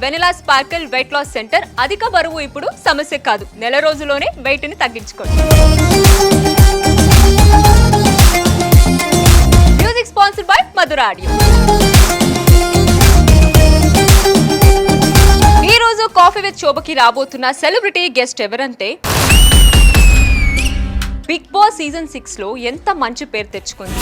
Vanilla Sparkle Weight Loss Center. అధిక బరువు ఇప్పుడు సమస్య కాదు, నెల రోజుల్లోనే వెయిట్ ని తగ్గించుకోండి. Music sponsored by Madhura Audio. ఈ రోజు కాఫీ విత్ శోభకి రాబోతున్న సెలబ్రిటీ గెస్ట్ ఎవరంటే బిగ్ బాస్ సీజన్ 6 లో ఎంత మంచి పేరు తెచ్చుకుంది.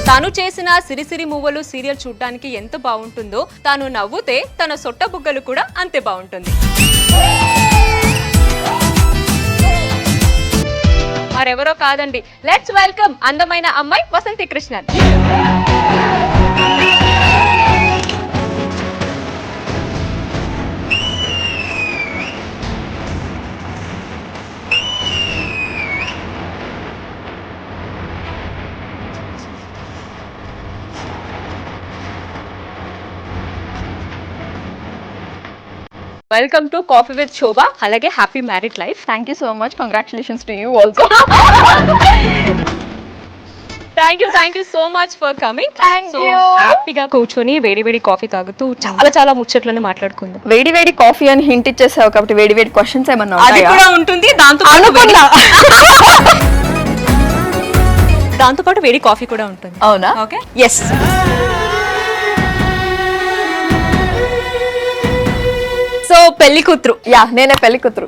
తాను చేసిన సిరిసిరి మూవలు సీరియల్ చూడడానికి ఎంత బాగుంటుందో, తాను నవ్వుతే తన సొట్ట బుగ్గలు కూడా అంతే బాగుంటుంది. మరెవరో కాదండి, లెట్స్ వెల్కమ్ అందమైన అమ్మాయి Vasanthi Krishnan. Welcome to coffee with Shobha, అలాగే happy married life. Thank you so much. Congratulations to you also. Thank you so much for coming. Thank you. హ్యాపీగా కూర్చొని వేడి వేడి కాఫీ తాగుతూ చాలా ముచ్చట్లను మాట్లాడుకుందాం. వేడి వేడి కాఫీ అని హింట్ ఇచ్చేసావు కాబట్టి వేడి వేడి క్వశ్చన్స్ ఏమన్నా అది కూడా ఉంటుంది, దాంతో పాటు వేడి కాఫీ కూడా ఉంటుంది. అవునా? Okay, yes. సో పెళ్లి కూతురు. నేనే పెళ్లి కూతురు.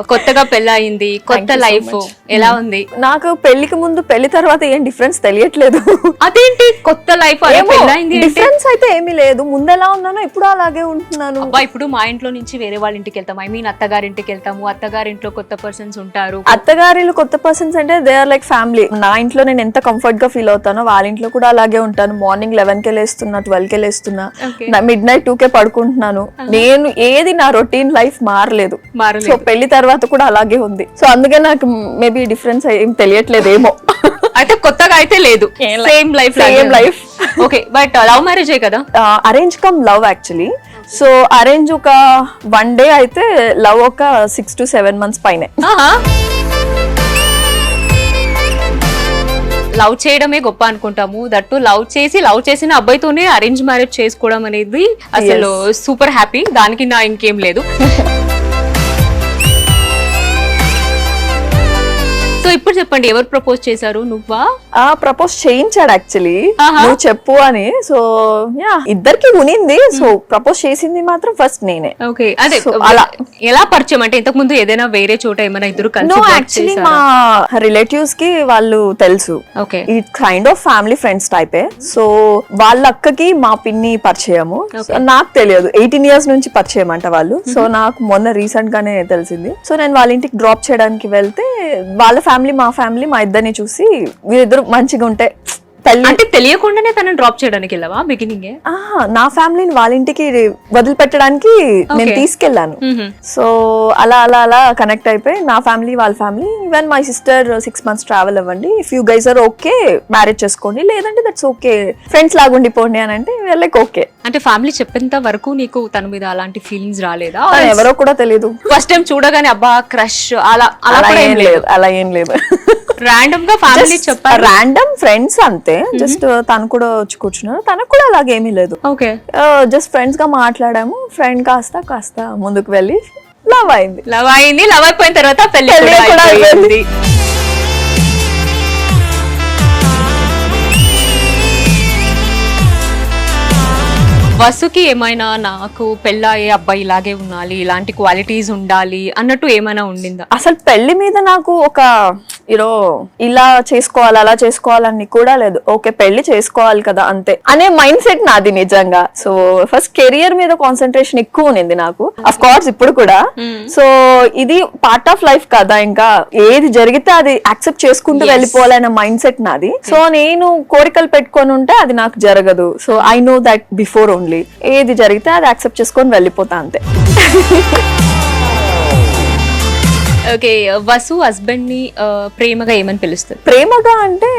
కొత్తగా పెళ్లి అయింది, కొత్త లైఫ్ ఎలా ఉంది? నాకు పెళ్లికి ముందు పెళ్లి తర్వాత ఏం డిఫరెన్స్ తెలియట్లేదు. అదేంటి కొత్త లైఫ్ అయింది? డిఫరెన్స్ అయితే ఏమీ లేదు, ముందు ఎలా ఉన్నానో ఇప్పుడు అలాగే ఉంటున్నాను. ఇప్పుడు మా ఇంట్లో నుంచి వేరే వాళ్ళ ఇంటికి వెళ్తాం, ఐ మీన్ అత్తగారింటికి వెళ్తాము. అత్తగారింట్లో కొత్త పర్సన్స్ ఉంటారు. అత్తగారిలో కొత్త పర్సన్స్ అంటే దే ఆర్ లైక్ ఫ్యామిలీ. నా ఇంట్లో నేను ఎంత కంఫర్ట్ గా ఫీల్ అవుతానో వాళ్ళ ఇంట్లో కూడా అలాగే ఉంటాను. మార్నింగ్ 11కే లేస్తున్నా, 12కే లేస్తున్నా, midnight 2కే పడుకుంటున్నాను. నేను ఏది నా రొటీన్ లైఫ్ మారలేదు. సో పెళ్లి తర్వాత కూడా అలాగే ఉంది. సో అందుకే నాకు మేబీ డిఫరెన్స్ ఏం తెలియట్లేదేమో. అయితే కొత్తగా అయితే లేదు, same life. Okay, but love marriage కదా? Arrange come love actually. So arrange ఒక 1 day అయితే, లవ్ ఒక 6 to 7 months పైనే. లవ్ చేయడమే గొప్ప అనుకుంటాము, దట్టు లవ్ చేసిన అబ్బాయితోనే అరేంజ్ మ్యారేజ్ చేసుకోవడం అనేది అసలు సూపర్ హ్యాపీ. దానికి నా ఇంకేం లేదు. సో ఇప్పుడు చెప్పండి, ఎవరు ప్రపోజ్ చేశారు? నువ్వా? ప్రపోజ్ చేయించాడు యాక్చువల్లీ, నువ్వు చెప్పు అని. సో ఇద్దరికి ఉనింది. సో ప్రపోజ్ చేసింది మాత్రం ఫస్ట్ నేనే. ఓకే, అదే అలా ఎలా పరిచయం? అంటే ఇంతకు ముందు ఏదైనా వేరే చోట ఏమైనా ఇద్దరు కలిసి? యాక్చువల్లీ మా రిలేటివ్స్ కి వాళ్ళు తెలుసు. ఓకే, ఈ కైండ్ ఆఫ్ ఫ్యామిలీ ఫ్రెండ్స్ టైపే. సో వాళ్ళ అక్కకి మా పిన్ని పరిచయము. నాకు తెలియదు, 18 years నుంచి పరిచయం అంట వాళ్ళు. సో నాకు మొన్న రీసెంట్ గానే తెలిసింది. సో నేను వాళ్ళ ఇంటికి డ్రాప్ చేయడానికి వెళ్తే వాళ్ళ ఫ్యామిలీ మా ఫ్యామిలీ మా ఇద్దరిని చూసి వీరిద్దరు మంచిగా ఉంటే అంటే తెలియకుండానే తనని డ్రాప్ చేయడానికి వెళ్ళావా బిగినింగ్? నా ఫ్యామిలీని వాళ్ళ ఇంటికి వదిలిపెట్టడానికి నేను తీసుకెళ్లాను. సో అలా అలా అలా కనెక్ట్ అయిపోయి నా ఫ్యామిలీ వాళ్ళ family, even my sister 6 months travel అవ్వండి, if you guys are okay marriage చేసుకోండి, లేదంటే దట్స్ ఓకే ఫ్రెండ్స్ లాగా ఉండిపోండి అని అంటే లైక్ ఓకే. అంటే ఫ్యామిలీ చెప్పేంత వరకు నీకు తన మీద అలాంటి ఫీలింగ్స్ రాలేదా? ఎవరో కూడా తెలియదు. ఫస్ట్ టైం చూడగానే అబ్బా క్రష్ అలా ఏం లేదు. రాండమ్ గా ఫ్యామిలీ చెప్పారు, రాండమ్ ఫ్రెండ్స్ అంతే. జస్ట్ తను కూడా వచ్చి కూర్చున్నారు, తనకు కూడా అలాగేమీ లేదు. ఓకే, జస్ట్ ఫ్రెండ్స్ గా మాట్లాడాము. ఫ్రెండ్ కాస్త ముందుకు వెళ్ళి లవ్ అయింది. లవ్ అయిపోయిన తర్వాత పెళ్లి కూడా అయింది. వసుకి ఏమైనా నాకు పెళ్ళయ్యే అబ్బాయి ఇలాగే ఉండాలి, ఇలాంటి క్వాలిటీస్ ఉండాలి అన్నట్టు ఏమైనా ఉండిందా? అసలు పెళ్లి మీద నాకు ఒక ఇలా చేసుకోవాలి అలా చేసుకోవాలని కూడా లేదు. ఓకే పెళ్లి చేసుకోవాలి కదా అంతే అనే మైండ్ సెట్ నాది నిజంగా. సో ఫస్ట్ కెరియర్ మీద కాన్సన్ట్రేషన్ ఎక్కువ ఉంది నాకు, అఫ్ కోర్స్ ఇప్పుడు కూడా. సో ఇది పార్ట్ ఆఫ్ లైఫ్ కదా, ఇంకా ఏది జరిగితే అది యాక్సెప్ట్ చేసుకుంటూ వెళ్ళిపోవాలనే మైండ్ సెట్ నాది. సో నేను కోరికలు పెట్టుకొని ఉంటే అది నాకు జరగదు. So I know that before only, ఏది జరిగితే అది యాక్సెప్ట్ చేసుకొని వెళ్ళిపోతా అంతే. ఓకే, వసు హస్బెండ్ ని ప్రేమగా ఏమని పిలుస్తారు? ప్రేమగా అంటే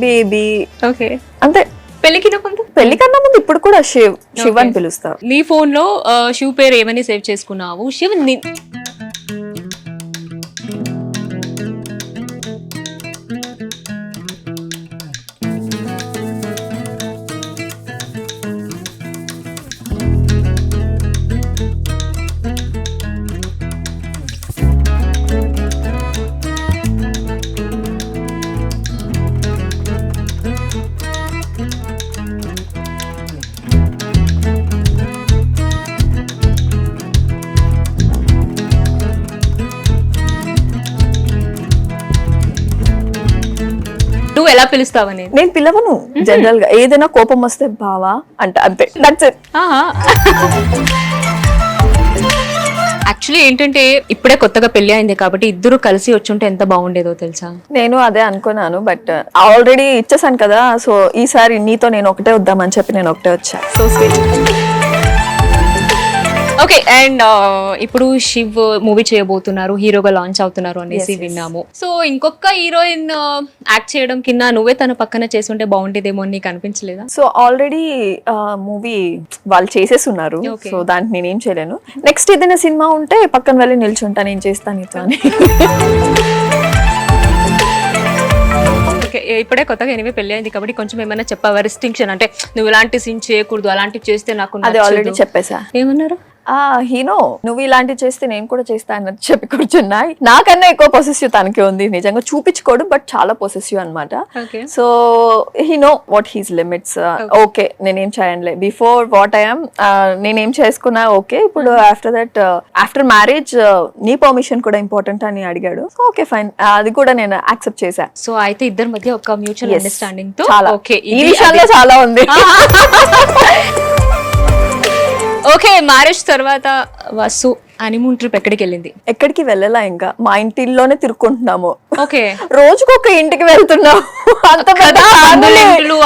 బేబీ. ఓకే, అంతే. పెళ్లికన్నా ముందు ఇప్పుడు కూడా శివ్ అని పిలుస్తారు. నీ ఫోన్ లో శివ్ పేరు ఏమని సేవ్ చేసుకున్నావు? శివ్ లడ్డు ఎలా పిలుస్తావు అనేది. నేను పిలవను జనరల్ గా, ఏదైనా కోపం వస్తే బావా అంట, అంతే, దట్స్ ఇట్. యాక్చువల్లీ ఏంటంటే ఇప్పుడే కొత్తగా పెళ్లి అయింది కాబట్టి ఇద్దరు కలిసి వచ్చుంటే ఎంత బాగుండేదో తెలుసా. నేను అదే అనుకున్నాను, బట్ ఆల్రెడీ ఇచ్చేసాను కదా, సో ఈసారి నీతో నేను ఒకటే వద్దామని చెప్పి నేను ఒకటే వచ్చా. So sweet. ఓకే, అండ్ ఇప్పుడు శివ్ మూవీ చేయబోతున్నారు, హీరోగా లాంచ్ అవుతున్నారు అనేసి విన్నాము. సో ఇంకొక హీరోయిన్ యాక్ట్ చేయడం కింద నువ్వే తన పక్కన చేస్తుంటే బాగుండేదేమో అని నీకు అనిపించలేదా? సో ఆల్రెడీ మూవీ వాళ్ళు చేసేస్తున్నారు, సో దానికి నేనేం చేయలేను. నెక్స్ట్ ఏదైనా సినిమా ఉంటే పక్కన వెళ్ళి నిల్చుంటా, నేను చేస్తాను నీతో అని. ఓకే, ఇప్పుడే కొత్తగా ఎనివే పెళ్లి అయింది కాబట్టి కొంచెం ఏమైనా చెప్పావా రిస్ట్రిక్షన్, అంటే నువ్వు ఇలాంటి సీన్ చేయకూడదు, అలాంటివి చేస్తే నాకు అది ఆల్రెడీ చెప్పేసా. ఏమన్నారు? హీనో నువ్వు ఇలాంటివి చేస్తే నేను కూడా చేస్తా అన్నట్టు చెప్పి కూర్చున్నా. నాకన్నా ఎక్కువ పొసెసివ్ తనకి ఉంది, నిజంగా చూపించుకోడు బట్ చాలా పొసెసివ్ అనమాట. So he know what he's limits. Okay నేనేం చేయనులే, బిఫోర్ వాట్ ఐఎమ్ నేనేం చేసుకున్నా ఓకే, ఇప్పుడు ఆఫ్టర్ దట్ ఆఫ్టర్ మ్యారేజ్ నీ పర్మిషన్ కూడా ఇంపార్టెంట్ అని అడిగాడు. ఓకే ఫైన్, అది కూడా నేను యాక్సెప్ట్ చేశా. సో అయితే ఇద్దరి మధ్య ఒక మ్యూచువల్ అండర్స్టాండింగ్ తో చాలా, ఓకే, ఈ విషయాల్లో చాలా ఉంది. ఓకే, మ్యారేజ్ తర్వాత వసు హనీమూన్ ట్రిప్ ఎక్కడికి వెళ్ళింది? ఎక్కడికి వెళ్ళలా, ఇంకా మా ఇంటిలోనే తిరుక్కుంటున్నాము. ఓకే, రోజుకొక ఇంటికి వెళ్తున్నాము. అంత బంధువులు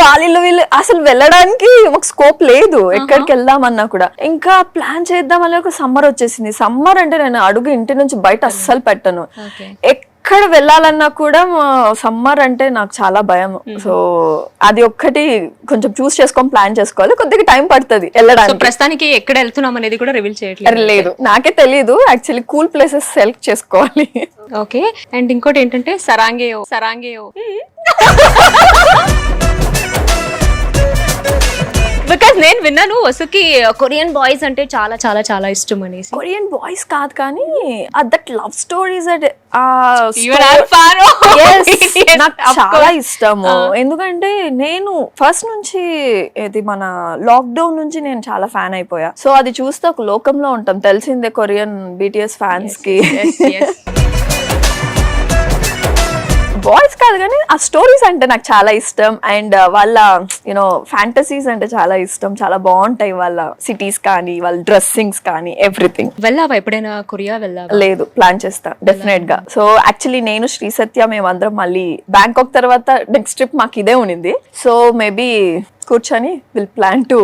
వాళ్ళు వీళ్ళు, అసలు వెళ్ళడానికి ఒక స్కోప్ లేదు ఎక్కడికి వెళ్దామన్నా కూడా. ఇంకా ప్లాన్ చేద్దామని ఒక సమ్మర్ వచ్చేసింది. సమ్మర్ అంటే నేను అడుగు ఇంటి నుంచి బయట అస్సలు పెట్టను. ఎక్కడ వెళ్ళాలన్నా కూడా సమ్మర్ అంటే నాకు చాలా భయం. సో అది ఒక్కటి కొంచెం చూస్ చేసుకొని ప్లాన్ చేసుకోవాలి, కొద్దిగా టైం పడుతుంది వెళ్ళడానికి. ప్రస్తుతానికి ఎక్కడ వెళ్తున్నాం అనేది కూడా రివీల్ చేయట్లేదు. లేదు, నాకే తెలియదు. యాక్చువల్లీ కూల్ ప్లేసెస్ సెలెక్ట్ చేసుకోవాలి. ఓకే, అండ్ ఇంకోటి ఏంటంటే సరాంగేయో బికాస్ నేను విన్నాను వసుకి కొరియన్ బాయ్స్ అంటే చాలా చాలా చాలా ఇష్టం అనేసి. కొరియన్ బాయ్స్ కాదు కానీ దట్ లవ్ స్టోరీస్ నాకు చాలా ఇష్టము. ఎందుకంటే నేను ఫస్ట్ నుంచి ఇది మన లాక్డౌన్ నుంచి నేను చాలా ఫ్యాన్ అయిపోయా. సో అది చూస్తే ఒక లోకంలో ఉంటాం, తెలిసిందే కొరియన్ BTS ఫ్యాన్స్ కి. బాయ్స్ కాదు కానీ ఆ స్టోరీస్ అంటే నాకు చాలా ఇష్టం. అండ్ వాళ్ళ యూనో ఫ్యాంటసీస్ అంటే చాలా ఇష్టం. చాలా బాగుంటాయి వాళ్ళ సిటీస్ కానీ, వాళ్ళ డ్రెస్సింగ్స్ కానీ, ఎవ్రీథింగ్. వెళ్ళావా ఎప్పుడైనా కొరియా? వెళ్ళావా? లేదు, ప్లాన్ చేస్తా డెఫినెట్ గా. సో యాక్చువల్లీ నేను శ్రీ సత్య మేమందరం మళ్ళీ బ్యాంకాక్ తర్వాత నెక్స్ట్ ట్రిప్ మాకు ఇదే ఉండింది. సో మేబీ కూర్చొని విల్ ప్లాన్ టు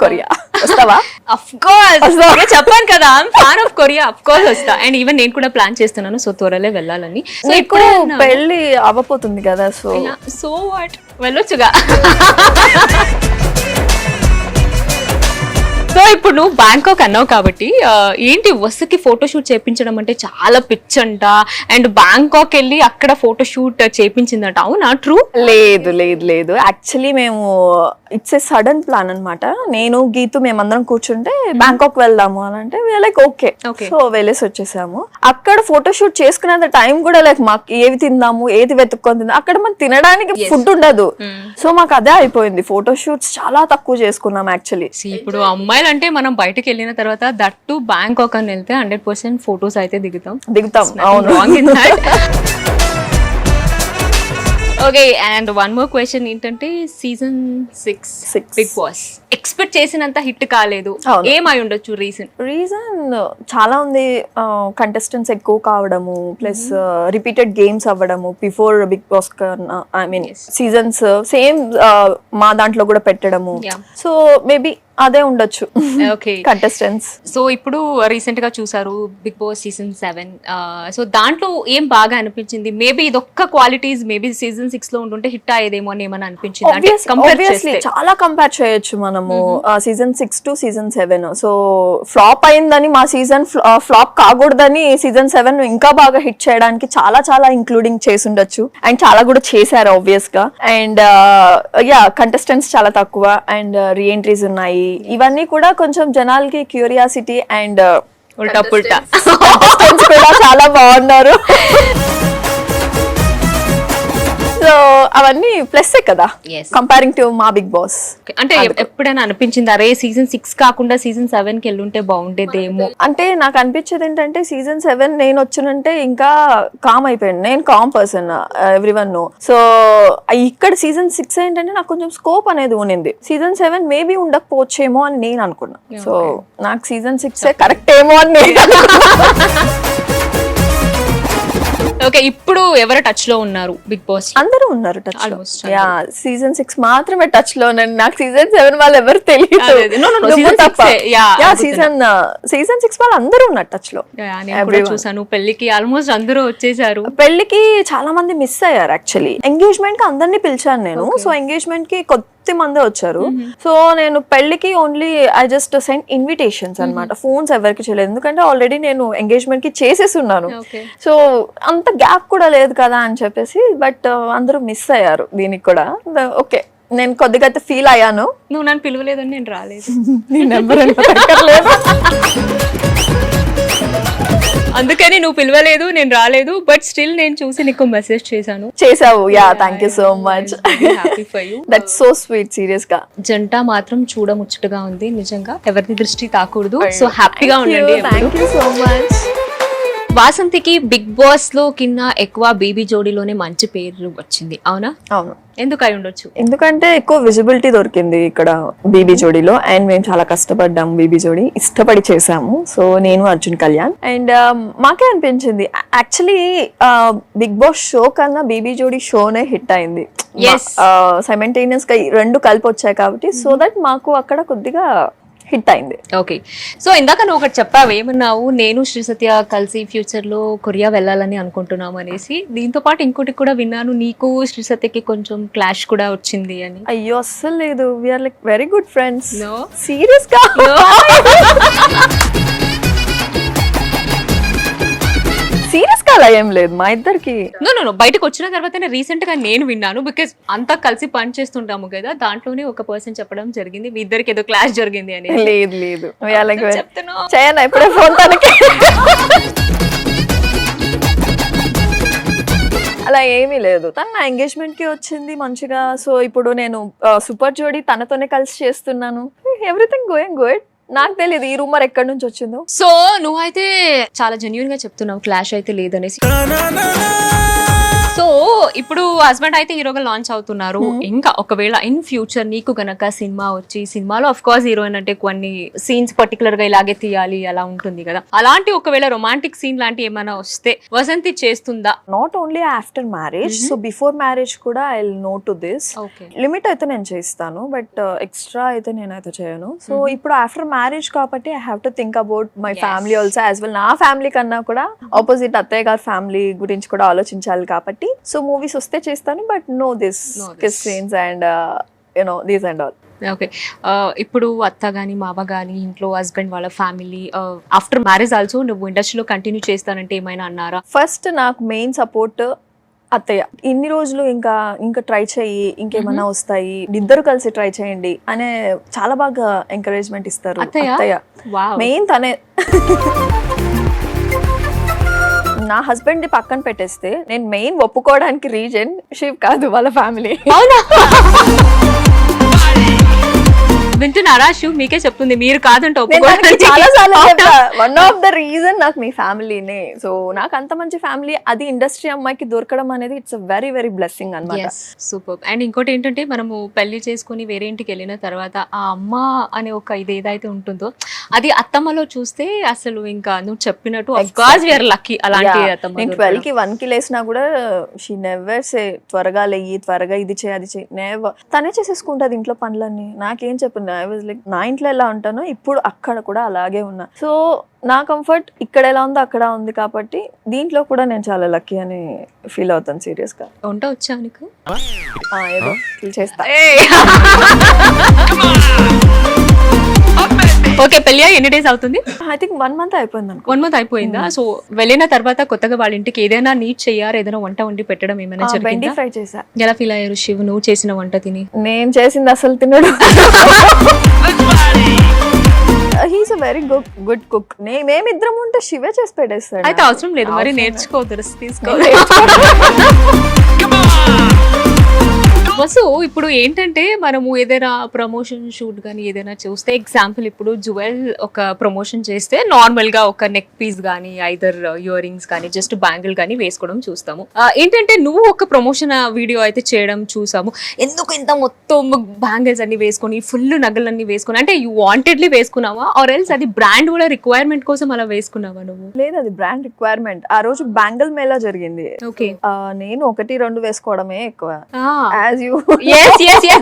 కొరియా. వస్తావా? ఆఫ్ కోర్స్, చెప్పాను కదా fan of Korea, of course వస్తా. అండ్ ఈవెన్ నేను కూడా ప్లాన్ చేస్తున్నాను, సో త్వరలో వెళ్ళాలని. సో ఇప్పుడు పెళ్లి అవ్వపోతుంది కదా, సో వాట్, వెళ్ళొచ్చుగా. సో ఇప్పుడు నువ్వు బ్యాంకాక్ అన్నావు కాబట్టి ఏంటి వసుకి ఫోటోషూట్ చేయించడం అంటే చాలా పిచ్చంట, అండ్ బ్యాంకాక్ వెళ్ళి అక్కడ ఫోటోషూట్ చేయించిందట, అవునా? ట్రూ? లేదు లేదు లేదు, యాక్చువల్లీ మేము ఇట్స్ ఏ సడన్ ప్లాన్ అనమాట. నేను గీతు మేమందరం కూర్చుంటే బ్యాంకాక్ వెళ్దాము అని అంటే లైక్ ఓకే, సో వెళ్ళేసి వచ్చేసాము. అక్కడ ఫోటోషూట్ చేసుకునేంత టైం కూడా లైక్ మాకు ఏవి తిందాము, ఏది వెతుక్కొని తిందాం, అక్కడ మనకు తినడానికి ఫుడ్ ఉండదు. సో మాకు అదే అయిపోయింది, ఫోటోషూట్స్ చాలా తక్కువ చేసుకున్నాం యాక్చువల్లీ. ఇప్పుడు అమ్మాయిలు అంటే మనం బయటకు వెళ్ళిన తర్వాత దట్టు బ్యాంకాక్ అని వెళ్తే 100% ఫోటోస్ అయితే దిగుతాం. అవును. Okay, and one more question ఏంటంటే సీజన్ 6 బిగ్ బాస్ ఎక్స్పెక్ట్ చేసినంత హిట్ కాలేదు, ఏమై ఉండొచ్చు రీజన్? చాలా ఉంది. కంటెస్టెంట్స్ ఎక్కువ కావడము, ప్లస్ రిపీటెడ్ గేమ్స్ అవ్వడము before Bigg Boss, I mean seasons same మా దాంట్లో కూడా పెట్టడము. సో మేబీ అదే ఉండొచ్చు కంటెస్టెంట్స్. సో ఇప్పుడు రీసెంట్ గా చూసారు బిగ్ బాస్ సీజన్ 7. సో దాంట్లో ఏం బాగా అనిపించింది? మేబీ ఇదొక్క క్వాలిటీస్ మేబీ సీజన్ 6 లో ఉంటుంటే హిట్ అయ్యేదేమో అని ఏమైనా అనిపించింది? చాలా కంపేర్ చేయొచ్చు మనము season 6 to season 7. So flop అయిందని మా సీజన్ ఫ్లాప్ కాకూడదని సీజన్ 7 ఇంకా బాగా హిట్ చేయడానికి చాలా చాలా ఇంక్లూడింగ్ చేసి ఉండొచ్చు, అండ్ చాలా కూడా చేశారు ఆబ్వియస్ గా. అండ్ కంటెస్టెంట్స్ చాలా తక్కువ, అండ్ రీఎంట్రీస్ ఉన్నాయి. ఇవన్నీ కూడా కొంచెం జనాలకి క్యూరియాసిటీ, అండ్ ఉల్టా పుల్టా కూడా చాలా బాగున్నారు. సో అవన్నీ ప్లస్సే కదా Yes. కంపేరింగ్ టు మా బిగ్ బాస్. అంటే ఎప్పుడైనా అనిపించింది అరే సీజన్ 6 కాకుండా సీజన్ 7 కి వెళ్ళుంటే బాగుండేదేమో? అంటే నాకు అనిపించేది ఏంటంటే సీజన్ 7 నేను వచ్చినంటే ఇంకా కామ్ అయిపోయాను. నేను calm person, everyone know. So ఇక్కడ సీజన్ 6 ఏంటంటే నాకు కొంచెం స్కోప్ అనేది ఉన్నింది. సీజన్ 7 మేబీ ఉండకపోవచ్చేమో అని నేను అనుకున్నా. సో నాకు సీజన్ 6 కరెక్ట్ ఏమో అని నేను ఓకే, ఇప్పుడు ఎవరు టచ్ లో ఉన్నారు బిగ్ బాస్? అందరూ ఉన్నారు టచ్ లో. Almost యా సీజన్ 6 మాత్రమే టచ్ లో ఉన్నాను. నాకు సీజన్ 7 వాళ్ళు ఎవరు తెలియదు. season 6 యా సీజన్ 6 వాళ్ళు అందరూ ఉన్నారు టచ్ లో. నేను కూడా చూసాను పెళ్లికి ఆల్మోస్ట్ అందరూ వచ్చేసారు. పెళ్లికి చాలా మంది మిస్ అయ్యారు యాక్చువల్లీ. ఎంగేజ్మెంట్ కి అందరినీ పిలిచాను నేను. సో ఎంగేజ్మెంట్ కి కొద్ది మంది వచ్చారు. సో నేను పెళ్లికి only I just send invitations అన్నమాట. ఫోన్స్ ఎవరికి చేయలేదు ఎందుకంటే ఆల్రెడీ నేను ఎంగేజ్మెంట్ కి చేసేసి ఉన్నాను. సో అంత గ్యాప్ కూడా లేదు కదా అని చెప్పేసి. బట్ అందరూ మిస్ అయ్యారు దీనికి కూడా. ఓకే నేను కొద్దిగా అయితే ఫీల్ అయ్యాను. నువ్వు నన్ను పిలవలేదని నేను రాలేదు. నీ నెంబర్ లేదు అందుకని నువ్వు పిలవలేదు, నేను రాలేదు. బట్ స్టిల్ నేను చూసి నీకు మెసేజ్ చేసావు. Yeah thank you so much. Happy for you. That's so sweet. Serious గా జంట మాత్రం చూడముచ్చటగా ఉంది నిజంగా. ఎవరిది దృష్టి తాకూడదు. సో హ్యాపీగా ఉండండి. Thank you so much. వాసంతికి బిగ్ బాస్ లో కిన్నా ఎక్కువ బేబీ జోడీలోనే మంచి పేరు వచ్చింది, అవునా? అవును. ఎందుకు అయి ఉండొచ్చు? ఎందుకంటే ఎక్కువ విజిబిలిటీ దొరికింది ఇక్కడ బీబీ జోడీలో. అండ్ మేము చాలా కష్టపడ్డాము, బీబీ జోడీ ఇష్టపడి చేసాము. సో నేను అర్జున్ కళ్యాణ్ అండ్ మాకే అనిపించింది యాక్చువల్లీ బిగ్ బాస్ షో కన్నా బీబీ జోడీ షోనే హిట్ అయింది. సైమల్టేనియస్ గా రెండు కలిపి వచ్చాయి కాబట్టి సో దట్ మాకు అక్కడ కొద్దిగా హిట్ అయింది. ఓకే, సో ఇందాక నువ్వు ఒకటి చెప్పావు, ఏమన్నావు, నేను శ్రీ సత్య కలిసి ఫ్యూచర్ లో కొరియా వెళ్ళాలని అనుకుంటున్నాము అనేసి. దీంతో పాటు ఇంకోటి కూడా విన్నాను, నీకు శ్రీ సత్యకి కొంచెం క్లాష్ కూడా వచ్చింది అని. అయ్యో అస్సలు లేదు. We are like very good friends. No? Serious గా సీరియస్ గా అలా ఏం లేదు మా ఇద్దరికి. నో బయటకు వచ్చిన తర్వాతనే రీసెంట్ గా నేను విన్నాను. బికాస్ అంతా కలిసి పని చేస్తుంటాము కదా, దాంట్లోనే ఒక పర్సన్ చెప్పడం జరిగింది మీ ఇద్దరికి ఏదో క్లాష్ జరిగింది అని. లేదు చేయను ఎప్పుడే ఫోన్ తనకి. అలా ఏమీ లేదు. తను నా ఎంగేజ్మెంట్ కి వచ్చింది మంచిగా. సో ఇప్పుడు నేను సూపర్ జోడీ తనతోనే కలిసి చేస్తున్నాను. Everything going good. నాకు తెలియదు ఈ రూమర్ ఎక్కడి నుంచి వచ్చిందో. సో నువ్వైతే చాలా జెన్యూన్ గా చెప్తున్నావు క్లాష్ అయితే లేదనేసి. సో ఇప్పుడు హస్బెండ్ అయితే హీరోగా లాంచ్ అవుతున్నారు. ఇంకా ఒకవేళ ఇన్ ఫ్యూచర్ నీకు గనక సినిమా వచ్చి, సినిమాలో అఫ్ కోర్స్ హీరోయిన్ అంటే కొన్ని సీన్స్ పర్టికులర్ గా ఇలాగే తీయాలి అలా ఉంటుంది కదా, అలాంటి ఒకవేళ రొమాంటిక్ సీన్ లాంటి ఏమైనా వస్తే వసంతి చేస్తుందా? Not only after marriage, so before marriage కూడా I will no to this. Limit అయితే నేను చేస్తాను బట్ ఎక్స్ట్రా అయితే నేనైతే చేయను. సో ఇప్పుడు ఆఫ్టర్ మ్యారేజ్ కాబట్టి I have to think about my family also as well. నా ఫ్యామిలీ కన్నా కూడా ఆపోజిట్ అత్తయ్య గారి ఫ్యామిలీ గురించి కూడా ఆలోచించాలి కాబట్టి సో మూవీస్ వస్తే చేస్తాను but no this kiss scenes and you know this and all. Okay, ఇప్పుడు అత్త గాని మామ గాని ఇంట్లో హస్బెండ్ వాళ్ళ ఫ్యామిలీ ఆఫ్టర్ మ్యారేజ్ ఆల్సో నువ్వు ఇండస్ట్రీలో కంటిన్యూ చేస్తానంటే ఏమైనా అన్నారా? ఫస్ట్ నాకు మెయిన్ సపోర్ట్ అత్తయ్య. ఇన్ని రోజులు ఇంకా ట్రై చెయ్యి, ఇంకేమన్నా వస్తాయి, ఇద్దరు కలిసి ట్రై చేయండి అనే చాలా బాగా ఎంకరేజ్మెంట్ ఇస్తారు అత్తయ్య. మెయిన్ తనే. నా హస్బెండ్ ది పక్కన పెట్టేస్తే నేను మెయిన్ ఒప్పుకోవడానికి రీజన్ శివ్ కాదు, వాళ్ళ ఫ్యామిలీ. వింటున్నారా? శివ్ మీకే చెప్తుంది, మీరు కాదంటే వన్ ఆఫ్ ద రీజన్ నాకు మీ ఫ్యామిలీనే. సో నాకు అంత మంచి ఫ్యామిలీ, అది ఇండస్ట్రీ అమ్మాయికి దొరకడం అనేది ఇట్స్ వెరీ వెరీ బ్లెస్సింగ్ అన్నమాట. సూపర్. అండ్ ఇంకోటి ఏంటంటే మనము పెళ్లి చేసుకుని వేరే ఇంటికి వెళ్ళిన తర్వాత ఆ అమ్మ అనే ఒక ఇది ఏదైతే ఉంటుందో అది అత్తమ్మలో చూస్తే అసలు ఇంకా నువ్వు చెప్పినట్టు of course we are lucky. అలాంటి అత్తమ్మ. నేను 12 కి 1 కి లేసినా కూడా షీ నెవర్ సే త్వరగా లేయి, త్వరగా ఇది చేయి అది చేయి, నెవర్. తనే చేసేసుకుంటది ఇంట్లో పనులన్నీ. నాకేం చెప్పు, ఐ వాజ్ లైక్ నా ఇంట్లో ఎలా ఉంటానో ఇప్పుడు అక్కడ కూడా అలాగే ఉన్నా. సో నా కంఫర్ట్ ఇక్కడ ఎలా ఉందో అక్కడ ఉంది కాబట్టి దీంట్లో కూడా నేను చాలా లక్కీ అని ఫీల్ అవుతాను. సీరియస్ గా. వంట వచ్చా నీకు? ఏదో చేస్తా. ఓకే, పెళ్లి ఎన్ని డేస్ అవుతుంది? ఐ థింక్ 1 month అయిపోయింది. 1 month అయిపోయిందా? సో వెళ్ళిన తర్వాత కొత్తగా వాళ్ళ ఇంటికి ఏదైనా నీట్ చెయ్యారు, ఏదైనా వంట వండి పెట్టడం ఏమైనా జరిగిందా? బెండి ఫ్రై చేసా. ఎలా ఫీల్ అయ్యారు శివ్ నువ్వు చేసిన వంట తిని? నేను చేసింది అసలు తినడు. He's a very good cook. మేమిద్దరం ఉంటే శివే చేసి పెట్టేస్తాడు. అయితే అవసరం లేదు మరి, నేర్చుకో, తీసుకో. వసు ఇప్పుడు ఏంటంటే మనము ఏదైనా ప్రమోషన్ షూట్ కానీ ఏదైనా చూస్తే ఎగ్జాంపుల్ ఇప్పుడు జువెల్ ఒక ప్రమోషన్ చేస్తే నార్మల్ గా ఒక నెక్ పీస్ కానీ ఐదర్ ఇయర్ రింగ్స్ కానీ జస్ట్ బ్యాంగిల్ కానీ వేసుకోవడం చూస్తాము. ఏంటంటే నువ్వు ఒక ప్రమోషన్ వీడియో అయితే చేయడం చూసాము. ఎందుకు ఇంత మొత్తం బ్యాంగిల్స్ అన్ని వేసుకొని ఫుల్ నగలన్నీ వేసుకొని అంటే యూ వాంటెడ్లీ వేసుకున్నావా ఆర్ ఎల్స్ అది బ్రాండ్ కూడా రిక్వైర్మెంట్ కోసం అలా వేసుకున్నావా నువ్వు? లేదు, అది బ్రాండ్ రిక్వైర్మెంట్. ఆ రోజు బ్యాంగిల్ మేళా జరిగింది. ఓకే, నేను 1-2 వేసుకోవడమే ఎక్కువ. As you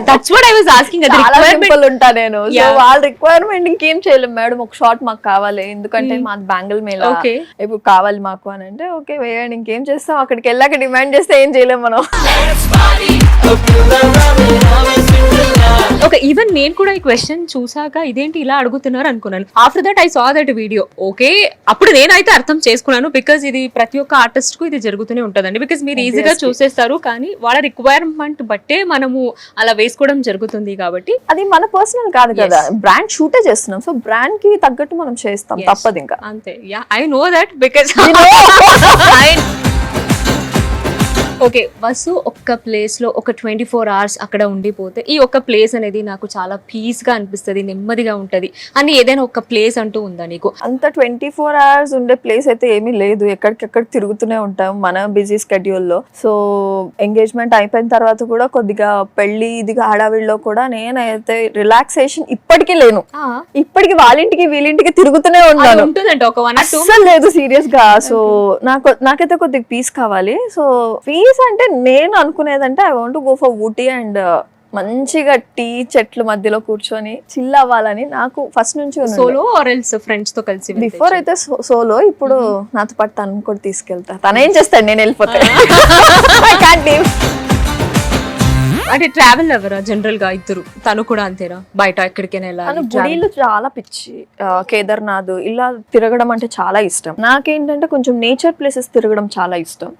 that's what I was asking. అది చాలా రిక్వైర్మెంట్ సింపుల్ ఉంటా నేను. సో వాళ్ళ రిక్వైర్మెంట్ ఇంకేం చేయలేం మేడం, ఒక షార్ట్ మాకు కావాలి ఎందుకంటే మాది బ్యాంగిల్ మేళా ఓకే ఇప్పుడు కావాలి మాకు అని అంటే ఓకే వేయండి, ఇంకేం చేస్తాం. అక్కడికి వెళ్ళాక డిమాండ్ చేస్తే ఏం చేయలేం మనం. ఓకే, ఈవెన్ నేను కూడా ఈ క్వశ్చన్ చూసాక ఇదేంటి ఇలా అడుగుతున్నారు అనుకున్నాను. After that I saw that video. Okay, అప్పుడు నేనైతే అర్థం చేసుకున్నాను బికాజ్ ఇది ప్రతి ఒక్క ఆర్టిస్ట్ కు ఇది జరుగుతూనే ఉంటదండి. బికాజ్ మీరు ఈజీగా చూసేస్తారు కానీ వాళ్ళ రిక్వైర్మెంట్ బట్టే మనము అలా వేసుకోవడం జరుగుతుంది కాబట్టి అది మన పర్సనల్ కాదు కదా, బ్రాండ్ షూటే చేస్తున్నాం. సో బ్రాండ్ కి తగ్గట్టు మనం చేస్తాం, తప్పదు ఇంకా. అంతే. Yeah, I know that because okay, bus ఒక్క ప్లేస్ లో ఒక 24 hours అక్కడ ఉండిపోతే ఈ ఒక్క ప్లేస్ అనేది నాకు చాలా పీస్ గా అనిపిస్తుంది, నెమ్మదిగా ఉంటది అని ఏదైనా ఒక ప్లేస్ అంటూ ఉందా నీకు? అంత 24 hours ఉండే ప్లేస్ అయితే ఏమీ లేదు, ఎక్కడికెక్కడ తిరుగుతూనే ఉంటాం మన బిజీ స్కెడ్యూల్లో. సో ఎంగేజ్మెంట్ అయిపోయిన తర్వాత కూడా కొద్దిగా పెళ్లి ఇదిగా హడావిడిలో కూడా నేనైతే రిలాక్సేషన్ ఇప్పటికీ లేను. ఇప్పటికి వాళ్ళింటికి వీళ్ళింటికి తిరుగుతూనే ఉన్నాను. ఉంటుందంట ఒక 1 or 2 అస్సలు లేదు సీరియస్ గా. సో నాకైతే కొద్దిగా పీస్ కావాలి. సో పీస్ అంటే నేను అనుకునేదంటే I want go for Ooty and మంచిగా టీ చెట్ల మధ్యలో కూర్చొని చిల్ అవ్వాలని నాకు ఫస్ట్ నుంచి. సోలో ఆర్ ఎల్స్ ఫ్రెండ్స్ తో కలిసి? బిఫోర్ అయితే సోలో, ఇప్పుడు నాతో పాటు తను కూడా తీసుకెళ్తా. తను ఏం చేస్తాడు నేను వెళ్ళిపోతా. అంటే ట్రావెల్ ఎవరా జనరల్ గా ఇద్దరు? తను కూడా అంతేనా? బయట ఎక్కడికైనా వెళ్ళాలి? గుడిలు చాలా పిచ్చి. కేదార్నాథ్ ఇలా తిరగడం అంటే చాలా ఇష్టం. నాకేంటంటే కొంచెం నేచర్ ప్లేసెస్ తిరగడం చాలా ఇష్టం.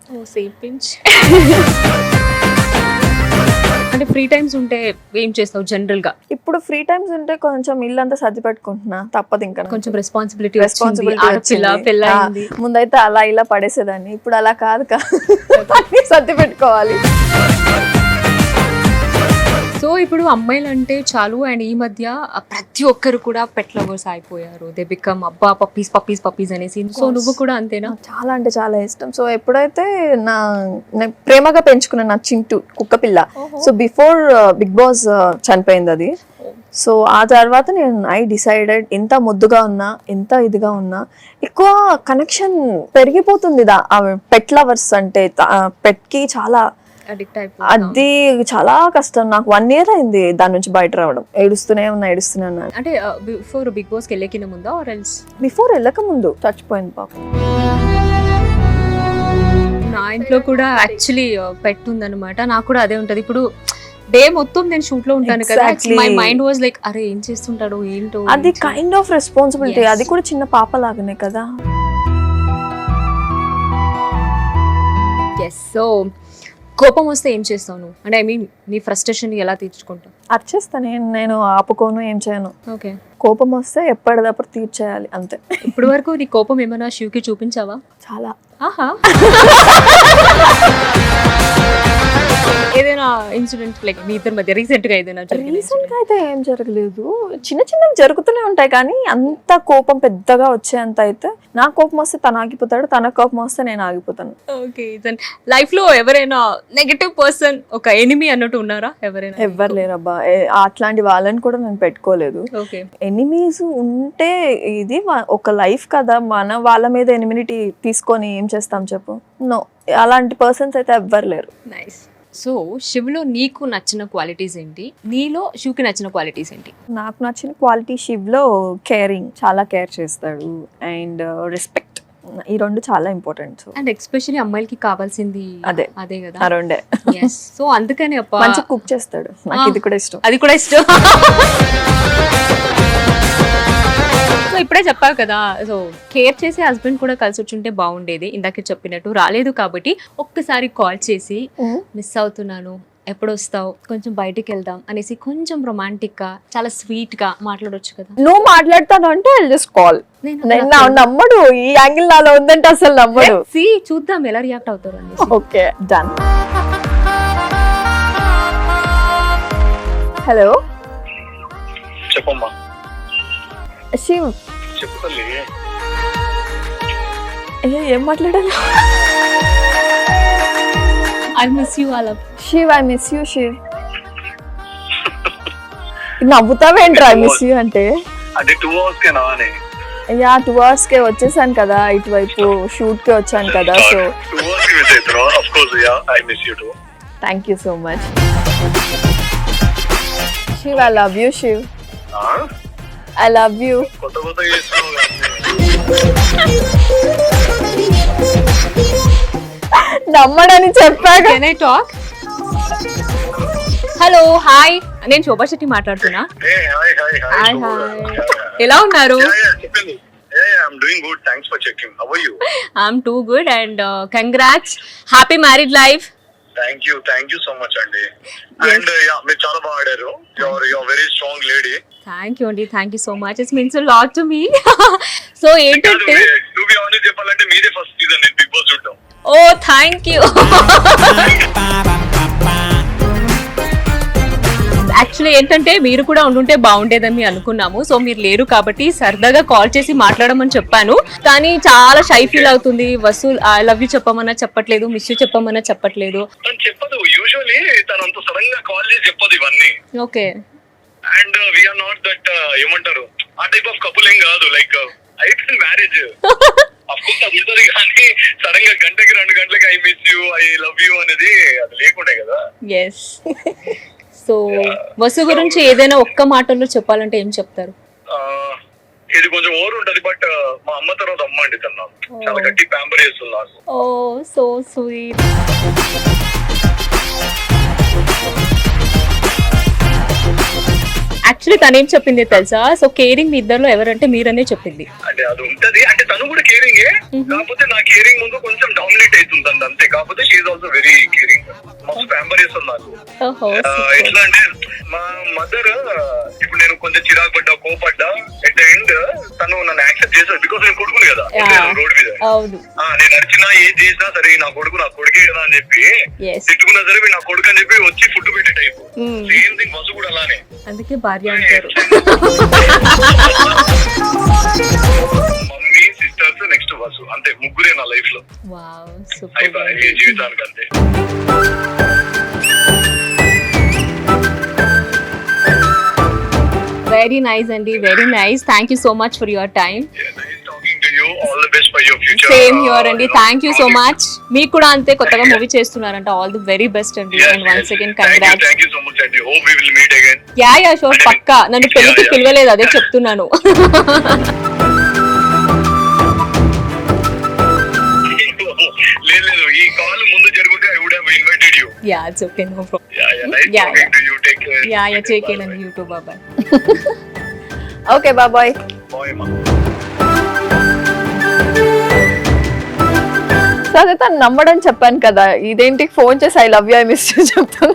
అంటే ఫ్రీ టైమ్స్ ఉంటే ఏం చేస్తావు జనరల్ గా? ఇప్పుడు ఫ్రీ టైమ్స్ ఉంటే కొంచెం ఇల్లంతా సర్ది పెట్టుకుంటున్నా, తప్పదు ఇంకా. కొంచెం రెస్పాన్సిబిలిటీ. ముందైతే అలా ఇలా పడేసేదాన్ని, ఇప్పుడు అలా కాదు సర్ది పెట్టుకోవాలి. సో ఇప్పుడు అమ్మాయిలు అంటే చాలు అండ్ ఈ మధ్య ప్రతి ఒక్కరు కూడా పెట్ లవర్స్ అయిపోయారు. దే బికమ్ అబ్బా పప్పీస్ పప్పీస్ పప్పీస్ అనేసి. సో నువ్వు కూడా అంతేనా? చాలా అంటే చాలా ఇష్టం. సో ఎప్పుడైతే నేను ప్రేమగా పెంచుకున్నాను నా చింటూ కుక్క పిల్ల. సో బిఫోర్ బిగ్ బాస్ చనిపోయింది అది. సో ఆ తర్వాత ఐ డిసైడెడ్ ఎంత ముద్దుగా ఉన్నా ఎంత ఇదిగా ఉన్నా ఎక్కువ కనెక్షన్ పెరిగిపోతుంది పెట్ లవర్స్ అంటే. పెట్ కి చాలా అది చాలా కష్టం. నాకు 1 year అయింది దాని నుంచి బయట రావడం. ఏడుస్తూనే ఉన్నా. అంటే బిఫోర్ బిగ్ బాస్ కి వెళ్ళకిన ముందా ఆర్ ఎల్స్? బిఫోర్ వెళ్ళక ముందు చచ్చిపోయింది పాపం. నా ఇంట్లో కూడా యాక్చువల్లీ పెట్ ఉందన్నమాట. నాకు కూడా అదే ఉంటది. ఇప్పుడు డే మొత్తం నేను షూట్ లో ఉంటాను కదా, మై మైండ్ వాజ్ లైక్ అరే ఏం చేస్తుంటాడు ఏంటో. అది కైండ్ ఆఫ్ రెస్పాన్సిబిలిటీ. అది కూడా చిన్న పాప లాగానే కదా. ఎస్. సో కోపం వస్తే ఏం చేస్తావు నువ్వు? అంటే ఐ మీన్ నీ ఫ్రస్ట్రేషన్ ఎలా తీర్చుకుంటావు? అర్చేస్తా. నేను ఆపుకోను, ఏం చేయను. ఓకే, కోపం వస్తే ఎప్పటిదప్పుడు తీర్చేయాలి అంతే. ఇప్పుడు వరకు నీ కోపం ఏమైనా శివ్కి చూపించావా? చాలా. ఆహా. ఏదైనా ఇన్సిడెంట్ లైక్ మీ ఇద్దరి మధ్య రీసెంట్ గా ఏదైనా? రీసెంట్ గా అయితే ఏం జరగలేదు, చిన్న చిన్నవి జరుగుతూనే ఉంటాయి కానీ అంత కోపం పెద్దగా వచ్చేంత అయితే. నా కోపం వస్తే తను ఆగిపోతాడు, తన కోపం వస్తే నేను ఆగిపోతాను. ఓకే, లైఫ్ లో ఎవరైనా నెగటివ్ పర్సన్ ఒక ఎనిమీ అన్నట్టు ఉన్నారా ఎవరైనా? ఎవ్వరు లేరబ్బా, అట్లాంటి వాళ్ళని కూడా నేను పెట్టుకోలేదు. ఓకే, ఎనిమీస్ ఉంటే ఇది ఒక లైఫ్ కదా, మన వాళ్ళ మీద ఎనిమినిటీ తీసుకొని ఏం చేస్తాం చెప్పు. నో, అలాంటి పర్సన్స్ అయితే ఎవ్వరు లేరు. నైస్. సో శివ్లో నీకు నచ్చిన క్వాలిటీస్ ఏంటి? నీలో శివ్కి నచ్చిన క్వాలిటీస్ ఏంటి? నాకు నచ్చిన క్వాలిటీ శివ్లో కేరింగ్, చాలా కేర్ చేస్తాడు, అండ్ రెస్పెక్ట్. ఈ 2 చాలా ఇంపార్టెంట్. అండ్ ఎస్పెషల్లీ అమ్మాయిలకి కావాల్సింది అదే కదా, ఆ 2. సో అందుకని మంచి కుక్ చేస్తాడు, నాకు ఇది కూడా ఇష్టం. అది కూడా ఇష్టం. సో ఇప్పుడే చెప్పావు కదా, సో కేర్ చేసే హస్బెండ్ కూడా కలిసి వచ్చుంటే బాగుండేది. ఇందాక చెప్పినట్టు రాలేదు కాబట్టి ఒక్కసారి కాల్ చేసి మిస్ అవుతున్నాను, ఎప్పుడు వస్తావు, కొంచెం బయటికి వెళ్దాం అనేసి కొంచెం రొమాంటిక్ గా చాలా స్వీట్ గా మాట్లాడొచ్చు కదా. నువ్వు మాట్లాడతాను అంటే జస్ట్ కాల్. నమ్మడు, ఈ యాంగిల్ నాలో ఉందంటే అసలు నమ్మడు. చూద్దాం ఎలా రియాక్ట్ అవుతారు. Okay, done. హలో చెప్పమ్మా. శివ్ చెప్పు తల్లి. ఏం మాట్లాడాలి? ఐ మిస్ యూ అలా. Shiv I miss you Shiv. నవ్వుతావేంట్రా ఐ మిస్ యూ అంటే? అది 2 hours కేనా అని. యా 2 hours కే వచ్చేసాను కదా ఇటువైపు షూట్ కి వచ్చాను కదా సో 2 hours కి మిస్ అవుతున్నావు. Of course yeah I miss you to. Thank you so much Shiv. I love you Shiv. I love you. కొత్త కొత్త చేస్తున్నావు కదా. నమ్మడని చెప్పాక can I talk? Hello hi, నేను శోభా శెట్టి మాట్లాడుతున్నా. Hey, hi. Hi Shobha. Hi, ఎలా ఉన్నారు? Yeah, చెప్పండి. Yeah, I'm doing good. Thanks for checking. How are you? I'm too good and congrats, happy married life. Thank you so much అండి. And yeah, మీరు చాలా బాగా ఆడారు. You're very strong lady. Thank you అండి, thank you so much. It's means lot to me. So ఏంటంటే to be honest చెప్పాలంటే మీదే first season నేను బిగ్ బాస్ చూడటం. Oh thank you. యాక్చువల్లీ ఏంటంటే మీరు కూడా ఉండుంటే బాగుండేదని అనుకున్నాము. సో మీరు లేరు కాబట్టి సరదాగా కాల్ చేసి మాట్లాడమని చెప్పాను. కానీ చాలా షై ఫీల్ అవుతుంది. వసూల్ ఐ లవ్ యూ చెప్పమన్నా చెప్పట్లేదు, మిస్ యూ చెప్పమన్నా చెప్పట్లేదు. తను చెప్పదు. యూజువల్లీ తను అంత సడన్ గా కాల్ చేసి చెప్పదు ఇవన్నీ. Okay. And we are not that ఏమంటారు ఆ టైప్ ఆఫ్ కపుల్ ఏం కాదు. లైక్ అయిపోయింది మ్యారేజ్ అఫ్ కోర్స్ అది ఉంటుంది కానీ సడన్ గా గంటకి 2 గంటలకి I miss you I love you అనేది అది లేకుండే కదా. ఎస్. సో వసు గురించి ఏదైనా ఒక్క మాటల్లో చెప్పాలంటే ఏం చెప్తారు? ఇది కొంచెం ఓవర్ ఉంటది బట్ మా అమ్మ తర్వాత అమ్మ అండి తను నాకు చాలా గట్టి ప్యాంపర్ చేస్తుంది నాకు. ఓ సో స్వీట్. యాక్చువల్లీ తను ఏం చెప్పింది తెలుసా? సో కేరింగ్ మీ ఇద్దరిలో ఎవరంటే మీరనే చెప్పింది. అంటే అది ఉంటది. అంటే తను కూడా కేరింగే, కాకపోతే నా కేరింగ్ ముందు కొంచెం డామినేట్ అవుతుంది అంతే. కాకపోతే షీఈ్ ఆల్సో వెరీ కేరింగ్. మస్తు ప్యాంపర్ చేస్తుంది నాకు. ఎట్లా అంటే మా మదర్ ఇప్పుడు నేను కొంచెం చిరాకు పడ్డా కోపడ్డా ఎట్ ద ఎండ్ తను నన్ను యాక్సెప్ట్ చేశారు. బికాస్ నేను కొడుకుని కదా రోడ్ మీద. అవును. నేను నడిచినా ఏం చేసినా సరే నా కొడుకే కదా అని చెప్పి తిట్టుకున్నా సరే నా కొడుకు అని చెప్పి వచ్చి ఫుడ్ పెట్టే టైప్. సేమ్ థింగ్ వసు కూడా అలానే. అందుకే భార్య అంటారు. మమ్మీ సిస్టర్స్ నెక్స్ట్ వసు అంతే ముగ్గురే నా లైఫ్ లో. Wow super. జీవితానికి అంతే. వెరీ నైస్ అండి, very nice. Thank you so much for your time. Same here అండి. Thank you so much. మీకు కూడా అంతే, కొత్తగా మూవీ చేస్తున్నారంట. ఆల్ ది వెరీ బెస్ట్ అండి. And once again congrats. Thank you so much అండి. Hope we will meet again. Yeah sure పక్కా. నన్ను పెళ్లికి పిలవలేదు అదే చెప్తున్నాను. లేదు ఈ కాల్ ముందు జరుగుతే I would have invited you. Yeah it's okay, no problem. Yeah take care. Yeah take care అండి. You too. Bye bye. Okay bye bye. Bye మా. సో అదే తను నమ్మడని చెప్పాను కదా, ఇదేంటి ఫోన్ చేసి I love you I miss you చెప్తాను.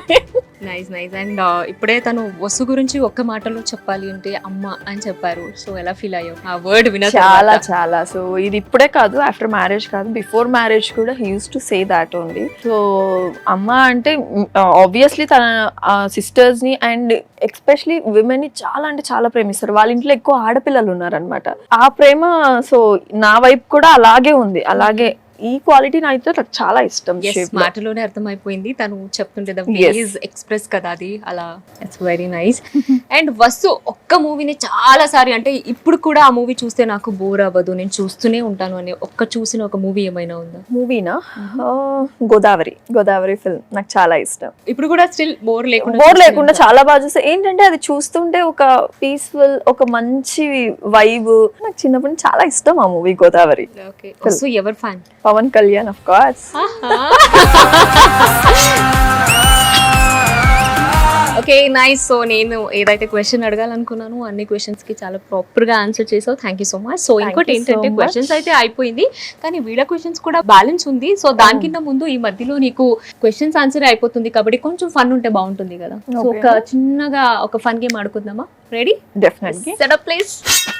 Nice nice. అండ్ ఇప్పుడే తను వసు గురించి ఒక్క మాటలో చెప్పాలి అంటే అమ్మ అని చెప్పారు. సో ఎలా ఫీల్ అయ్యావు ఆ వర్డ్ విన? చాలా చాలా. సో ఇది ఇప్పుడే కాదు, ఆఫ్టర్ మ్యారేజ్ కాదు, బిఫోర్ మ్యారేజ్ కూడా he use to say that only. So అమ్మ అంటే ఆబ్వియస్లీ తన సిస్టర్స్ ని అండ్ ఎస్పెషలీ విమెన్ ని చాలా అంటే చాలా ప్రేమిస్తారు. వాళ్ళ ఇంట్లో ఎక్కువ ఆడపిల్లలు ఉన్నారనమాట. ఆ ప్రేమ సో నా వైపు కూడా అలాగే ఉంది. అలాగే ఈ క్వాలిటీ అయితే నాకు చాలా ఇష్టం. మాటలోనే అర్థమైపోయింది తను చెప్తుంటే ఎక్స్ప్రెస్ కదా అది అలా. It's very nice. And Vasu ఒక్క మూవీని చాలా సారి అంటే ఇప్పుడు కూడా ఆ మూవీ చూస్తే నాకు బోర్ అవ్వదు, నేను చూస్తూనే ఉంటాను అని చూసిన ఒక మూవీ ఏమైనా ఉందా? మూవీనా? గోదావరి ఫిల్మ్ నాకు చాలా ఇష్టం. ఇప్పుడు కూడా స్టిల్ బోర్ లేకుండా చాలా బాగా చూస్తే ఏంటంటే అది చూస్తుంటే ఒక పీస్ఫుల్, ఒక మంచి వైబ్. నాకు చిన్నప్పటి నుంచి చాలా ఇష్టం ఆ మూవీ గోదావరి. ఎవరు fan? Pawan Kalyan of course. Okay nice. So నేను ఏదైతే క్వశ్చన్ అడగాలనుకున్నాను అన్ని క్వశ్చన్స్ కి చాలా ప్రాపర్ గా ఆన్సర్ చేసావు. Thank you so much. So ఇంకోటి ఏంటంటే క్వశ్చన్స్ అయితే అయిపోయింది కానీ వీడియో క్వశ్చన్స్ కూడా బ్యాలెన్స్ ఉంది. సో దానికింత ముందు ఈ మధ్యలో నీకు క్వశ్చన్స్ ఆన్సర్ అయిపోతుంది కాబట్టి కొంచెం ఫన్ ఉంటే బాగుంటుంది కదా. సో ఒక చిన్నగా ఒక ఫన్ గేమ్ ఆడుకుందామా? Ready? Definitely. Setup please.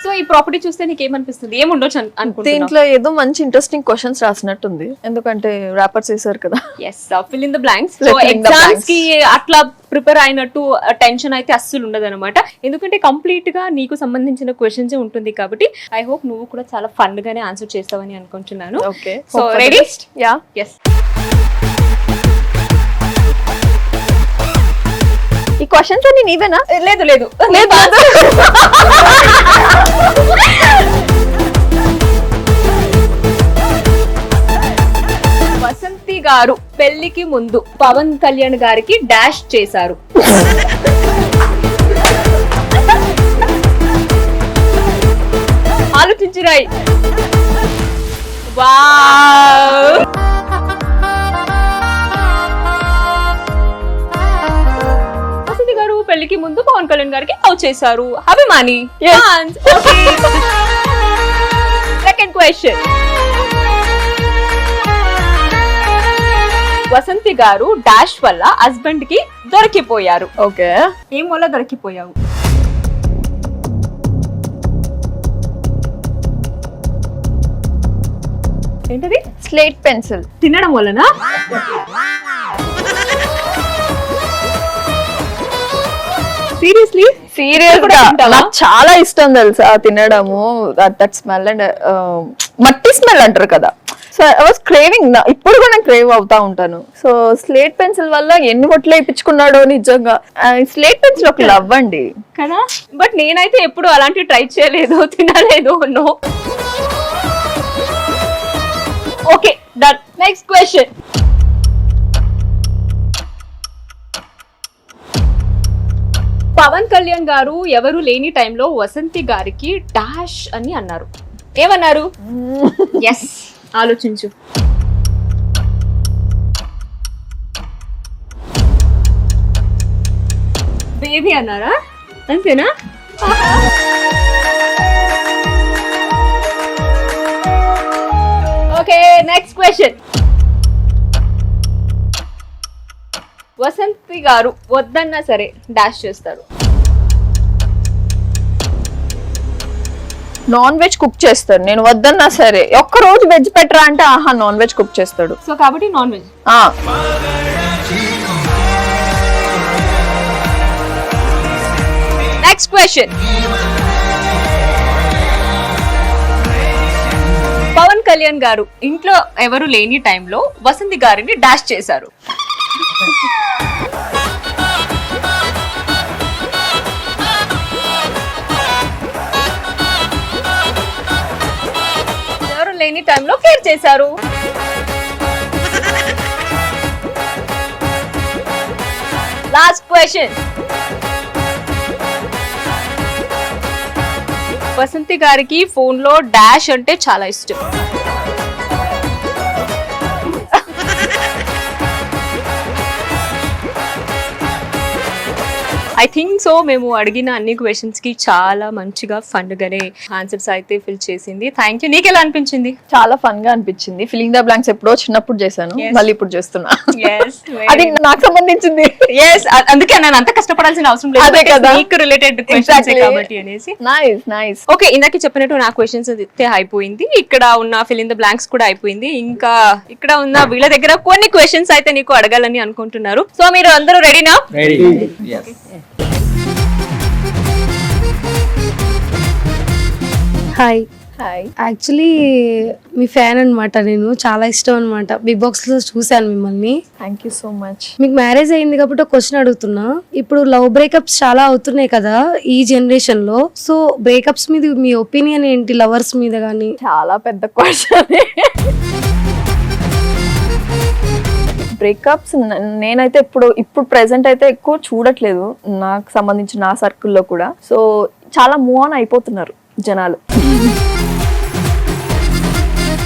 So ఈ ప్రాపర్టీ చూస్తే నీకు ఏమనిపిస్తుంది? ఏముండొచ్చు అనుకుంటున్నా? దీంట్లో ఏదో మంచి ఇంట్రెస్టింగ్ క్వశ్చన్స్ రాసినట్టుంది ఎందుకంటే ర్యాపర్స్ చేశారు కదా. yes fill in the blanks. So exams కి అట్లా ప్రిపేర్ అయినట్టు టెన్షన్ అయితే అస్సలు ఉండదు అనమాట. ఎందుకంటే కంప్లీట్ గా నీకు సంబంధించిన క్వశ్చన్స్ ఉంటుంది కాబట్టి ఐ హోప్ నువ్వు కూడా చాలా ఫన్ గానే ఆన్సర్ చేస్తావని అనుకుంటున్నాను. Okay, so ready? Yeah. Yes. ఈ క్వశ్చన్స్ అన్ని నీవేనా? లేదు లేదు లేదు. వసంతి గారు పెళ్లికి ముందు పవన్ కళ్యాణ్ గారికి డాష్ చేశారు. ఆలోచించురాయి. వావ్. వసంతి గారు పెళ్లికి ముందు పవన్ కళ్యాణ్ గారికి లవ్ చేశారు. అభిమాని. Second question. వసంతి గారు డాష్ వల్ల హస్బెండ్ కి దొరికిపోయారు. ఓకే, ఏం వల్ల దొరికిపోయావు? ఏంటది? స్లేట్ పెన్సిల్ తినడం వలన? సీరియస్లీ? సీరియస్ గా నాకు చాలా ఇష్టం తెలుసా తినడము. దట్ స్మెల్ అండ్ మట్టి స్మెల్ అంటారు కదా. So I was craving. ఇప్పుడు కూడా నేను క్రేవ్ అవుతా ఉంటాను. సో స్లేట్ పెన్సిల్ వల్ల ఎన్ని మొట్లు వేయించుకున్నాడో నిజంగా. స్లేట్ పెన్సిల్ ఒక లవ్ అండి కదా. బట్ నేనైతే ఎప్పుడు అలాంటి ట్రై చేయలేదు, తినలేదు. No. Okay, done. Next question. Pawan Kalyan గారు ఎవరు లేని టైంలో వసంతి గారికి డాష్ అని అన్నారు. ఏమన్నారు? ఎస్, ఆలోచించు. బేబీ అన్నారా? అంతేనా? Okay, next question. వసంతి గారు వద్దన్నా సరే డాష్ చేస్తారు. నాన్ వెజ్ కుక్ చేస్తాడు. నేను వద్దన్నా సరే ఒక్క రోజు వెజ్ పెట్టరా అంటే ఆహా నాన్ వెజ్ కుక్ చేస్తాడు. సో కాబట్టి non veg. Next question. Pawan Kalyan గారు ఇంట్లో ఎవరు లేని టైంలో వసంతి గారిని డాష్ చేశారు. ఎవరు లేని టైంలో కేర్ చేశారు. Last question. వసంతి గారికి ఫోన్ లో డాష్ అంటే చాలా ఇష్టం. ఐ థింక్ సో మేము అడిగిన అన్ని క్వశ్చన్స్ కి చాలా మంచిగా ఫన్ గానే ఆన్సర్స్ అయితే ఫిల్ చేసింది. Thank you. నీకు ఎలా అనిపించింది? చాలా ఫన్ గా అనిపించింది. ఫిల్లింగ్ ద బ్లాంక్స్ ఎప్పుడో చిన్నప్పుడు చేశాను, మళ్ళీ ఇప్పుడు చేస్తున్నా. అది నాకు సంబంధించింది. అందుకే నేను అంత కష్టపడాల్సిన అవసరం లేదు. అదే కదా, నీకు రిలేటెడ్ క్వశ్చన్స్ కాబట్టి అనేసి. Nice nice. ఓకే, ఇందాక చెప్పినట్టు నా క్వశ్చన్స్ అయితే అయిపోయింది. ఇక్కడ ఉన్న ఫిల్ ఇన్ ద బ్లాంక్స్ కూడా అయిపోయింది. ఇంకా ఇక్కడ ఉన్న వీళ్ళ దగ్గర కొన్ని క్వశ్చన్స్ అయితే నీకు అడగాలని అనుకుంటున్నారు. సో మీరు అందరూ రెడీనా? హాయ్. హాయ్. యాక్చువల్లీ మీ ఫ్యాన్ అన్నమాట. నేను చాలా ఇష్టం అన్నమాట. బిగ్ బాక్స్ లో చూశాను మిమ్మల్ని. Thank you so much. మీకు మ్యారేజ్ అయింది కాబట్టి ఒక క్వశ్చన్ అడుగుతున్నా. ఇప్పుడు లవ్ బ్రేకప్స్ చాలా అవుతున్నాయి కదా ఈ జనరేషన్ లో. సో బ్రేకప్స్ మీద మీ ఒపీనియన్ ఏంటి? లవర్స్ మీద కానీ. చాలా పెద్ద క్వశ్చన్. బ్రేకప్స్ నేనైతే ఇప్పుడు ప్రెసెంట్ అయితే ఎక్కువ చూడట్లేదు, నాకు సంబంధించిన నా సర్కిల్లో కూడా. సో చాలా మూవ్ ఆన్ అయిపోతున్నారు జనాలు.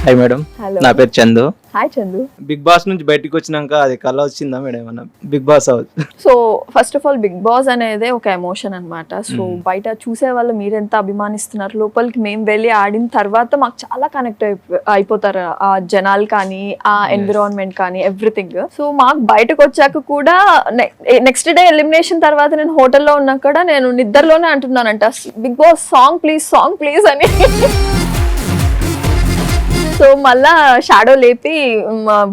హాయ్ మేడం, హలో, నా పేరు Chandu. Hi Chandu. Bigg Boss నుంచి బయటకు వచ్చినాక అది కళ వచ్చిందా మేడం ఏమన్నా? Bigg Boss house. So first of all Bigg Boss అనేది ఒక ఎమోషన్ అన్నమాట. సో బయట చూసే వాళ్ళు మీరెంత అభిమానిస్తున్నారు, లోపలికి మేము వెళ్ళి ఆడిన తర్వాత మాకు చాలా కనెక్ట్ అయిపోతారు ఆ జనాలు కానీ, ఆ ఎన్విరాన్మెంట్ కానీ, ఎవ్రీథింగ్. సో మాకు బయటకు వచ్చాక కూడా నెక్స్ట్ డే ఎలిమినేషన్ తర్వాత నేను హోటల్లో ఉన్నా కూడా నేను నిద్రలోనే అంటున్నానంట, బిగ్ బాస్ సాంగ్ ప్లీజ్ అని. సో మళ్ళా షాడో లేపి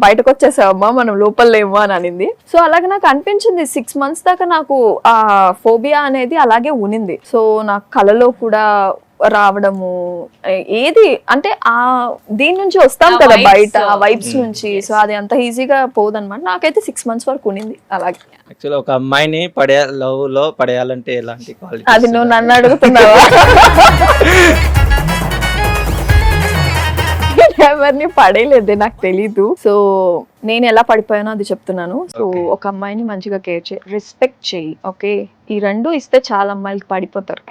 బయటకు వచ్చేసావమ్మా మనం లోపల లేము అని అనింది. సో అలాగే నాకు అనిపించింది 6 months దాకా నాకు ఆ ఫోబియా అనేది అలాగే ఉనింది. సో నాకు కలలో కూడా రావడము ఏది అంటే ఆ దీని నుంచి వస్తాం కదా బయట ఆ వైబ్స్ నుంచి. సో అది అంత ఈజీగా పోదన్నమాట. నాకైతే 6 months వరకు ఉనింది అలాగే. యాక్చువల్లీ ఒక అమ్మాయిని లవ్ లో పడేయాలంటే ఎలాంటి క్వాలిటీ? అది నువ్వు నన్ను అడుగుతున్నావా? ఎవరిని పడేయలేదే, నాకు తెలీదు. సో నేను ఎలా పడిపోయానో అది చెప్తున్నాను. సో ఒక అమ్మాయిని మంచిగా కేర్ చేయి, రెస్పెక్ట్ చేయి. ఓకే, ఈ 2 ఇస్తే చాలా అమ్మాయిలకి పడిపోతారు.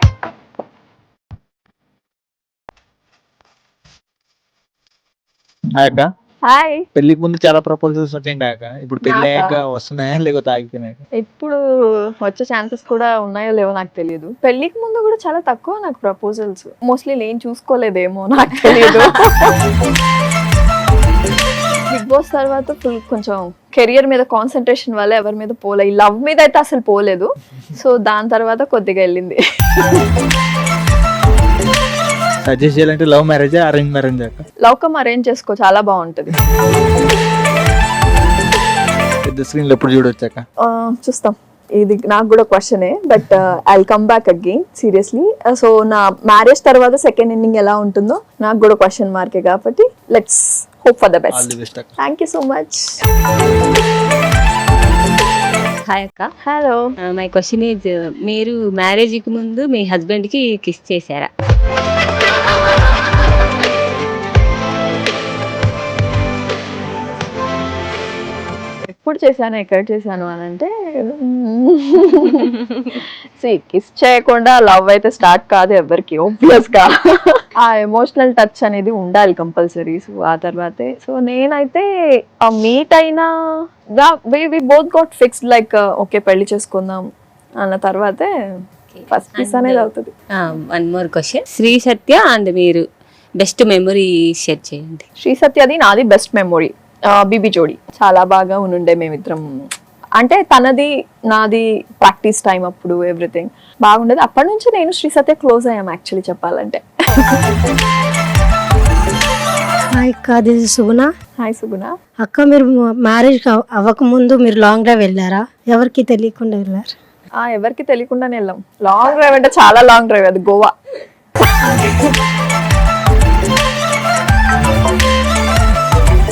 అక్క హాయ్. పెళ్లికి ముందు చాలా ప్రపోజల్స్ వచ్చాయండి అక్క. ఇప్పుడు పెళ్లి అయ్యాక వస్తున్నాయా లేకపోతే ఆగిపోయినాక? ఇప్పుడు వచ్చే ఛాన్సెస్ కూడా ఉన్నాయో లేవో నాకు తెలియదు. పెళ్లికి ముందు కూడా చాలా తక్కువ నాకు ప్రపోజల్స్. మోస్ట్లీ నేను చూసుకోలేదేమో, నాకు తెలియదు. బిగ్ బాస్ తర్వాత ఫుల్ కొంచెం కెరియర్ మీద కాన్సన్ట్రేషన్ వల్ల ఎవరి మీద పోలే. ఈ లవ్ మీద అయితే అసలు పోలేదు. సో దాని తర్వాత కొద్దిగా వెళ్ళింది. సజెస్ట్ చేయాలంటే లవ్ మ్యారేజ్ అరేంజ్ మ్యారేజ్ అక్క? లవ్ కమ్ అరేంజ్ చేసుకో, చాలా బాగుంటది. పెద్ద స్క్రీన్ లో ఎప్పుడు చూడొచ్చు అక్క? చూస్తాం. ఇది నాకు కూడా క్వశ్చనే, but I come back again seriously. So నా మ్యారేజ్ తర్వాత సెకండ్ ఇన్నింగ్ ఎలా ఉంటుందో నాకు కూడా క్వశ్చన్ మార్కే. కాబట్టి let's hope for the all best. The best అక్క. Thank you so much. Hi అక్క, హలో. మై క్వశ్చన్ ఈజ్, మీరు మ్యారేజ్కి ముందు మీ హస్బెండ్కి కిస్ చేశారా? ఎప్పుడు చేశాను, ఎక్కడ చేశాను అని అంటే కిస్ చేయకుండా లవ్ అయితే స్టార్ట్ కాదు ఎవరికి, ఆబ్వియస్ గా. ఆ ఎమోషనల్ టచ్ అనేది ఉండాలి కంపల్సరీ. సో ఆ తర్వాతే. సో నేనైతే ఆ మీట్ అయినా we both got fixed like okay పెళ్లి చేసుకుందాం అన్న తర్వాతే ఫస్ట్ కిస్ అనేది అవుతుంది. One more question, Sri Satya and మీరు బెస్ట్ మెమరీ షేర్ చేయండి. శ్రీ సత్యది నాది బెస్ట్ మెమొరీ. బీబీ జోడి చాలా బాగా ఉండే మేమిద్దరం. అంటే తనది నాది ప్రాక్టీస్ టైం అప్పుడు ఎవ్రీథింగ్ బాగుండేది. అప్పటి నుంచి నేను శ్రీ సత్య క్లోజ్ అయ్యాం యాక్చువల్లీ చెప్పాలంటే. హాయ్ అక్క, దిస్ ఇస్ సుగుణ. హాయ్ సుగుణ. అక్క, మీరు మ్యారేజ్ అవ్వక ముందు మీరు లాంగ్ డ్రైవ్ వెళ్ళారా? ఎవరికి తెలియకుండా వెళ్ళారు? ఎవరికి తెలియకుండానే వెళ్ళాం. లాంగ్ డ్రైవ్ అంటే చాలా లాంగ్ డ్రైవ్, అది గోవా.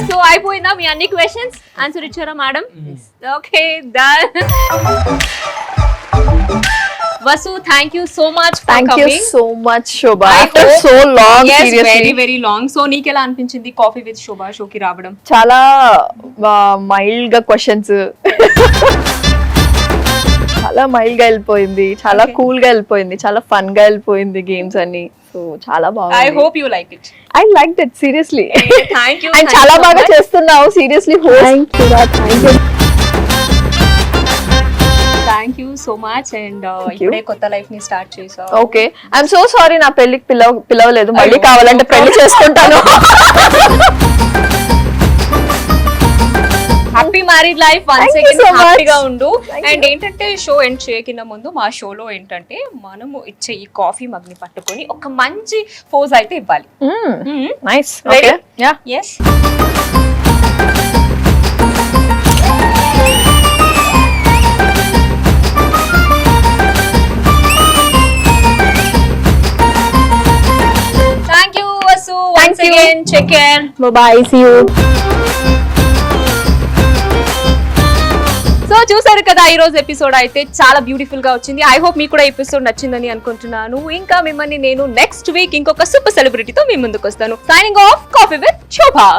సో అయిపోయిందా మీ అన్ని క్వశ్చన్స్? ఆన్సర్ ఇచ్చారా madam? Okay, done. Vasu, thank you so much. Thank you so much Shobha. After so long, very seriously very long. So నీకెలా అనిపించింది కాఫీ విత్ శోభా షోకి రావడం? చాలా మైల్డ్ గా క్వశ్చన్స్, చాలా మైల్డ్ గా వెళ్ళిపోయింది, చాలా కూల్ గా వెళ్ళిపోయింది, చాలా ఫన్ గా వెళ్ళిపోయింది గేమ్స్ అన్ని. సో చాలా ఐ బాగుంది. Hope you like it. I like that seriously. Thank you. And చాలా బాగా చేస్తున్నావు seriously. Thank you so much. And ఇప్పుడే కొత్త లైఫ్ ని స్టార్ట్ చేసావు. ఓకే, ఐఎమ్ సో సారీ నా పెళ్లికి పిలవలేదు. మళ్ళీ కావాలంటే పెళ్లి చేసుకుంటాను. Happy married life. One Thank you second so much. హ్యాపీగా ఉండు. Thank అండ్ ఏంటంటే షో ఎండ్ చేయకిన ముందు మా షోలో ఏంటంటే మనము ఇచ్చే ఈ కాఫీ మగ్ ని పట్టుకొని ఒక మంచి పోజ్ అయితే ఇవ్వాలి. Nice. Ready? Okay, yeah. Yes. Thank you Vasu. Once you. Again take care. Bye, see you. So చూసారు కదా, ఈ రోజు ఎపిసోడ్ అయితే చాలా బ్యూటిఫుల్ గా వచ్చింది. ఐ హోప్ మీకు కూడా ఎపిసోడ్ నచ్చిందని అనుకుంటున్నాను. ఇంకా మిమ్మల్ని నేను నెక్స్ట్ వీక్ ఇంకొక సూపర్ సెలబ్రిటీతో మీ ముందుకు వస్తాను. Signing off, coffee with Shobha.